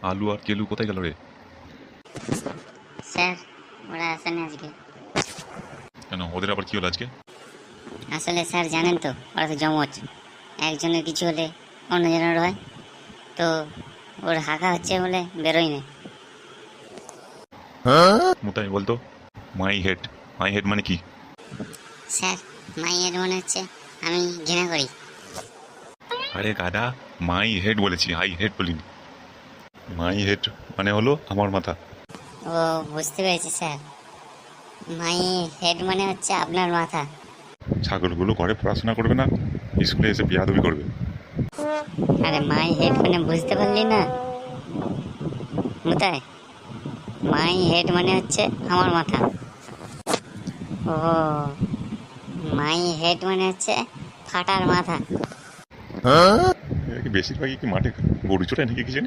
আলু আর কেলু কোথায় গেল রে? স্যার ওরা আসেনি আজকে। কেন, ওদের আবার কি হলো আজকে? আসলে স্যার জানেন তো ওরা তো জমজ, একজনের কিছু হলে অন্যজনের হয়, তো ওর হাঁকা হচ্ছে বলে বেরোয় না। মুতাই বলতো, মাই হেড। মাই হেড মানে কি? স্যার মাইয়ের মনে হচ্ছে আমি ঘৃণা করি। আরে গাধা, মাই হেড বলেছি, আই হেড বলিনি। মাই হেড মানে হলো আমার মাথা। ও বুঝতে পেরেছি স্যার, মাই হেড মানে হচ্ছে আপনার মাথা। ছাগলগুলো ঘরে পড়াশোনা করবে না, স্কুলে এসে বিয়াদবি করবে। আরে মাই হেড মানে বুঝতে পারলি না মুতাই? মাই হেড মানে হচ্ছে আমার মাথা। ও, মাই হেড মানে হচ্ছে ফাটার মাথা। বেশিরভাগই কি মাঠে গরু চড়ায় নাকি কি জানি।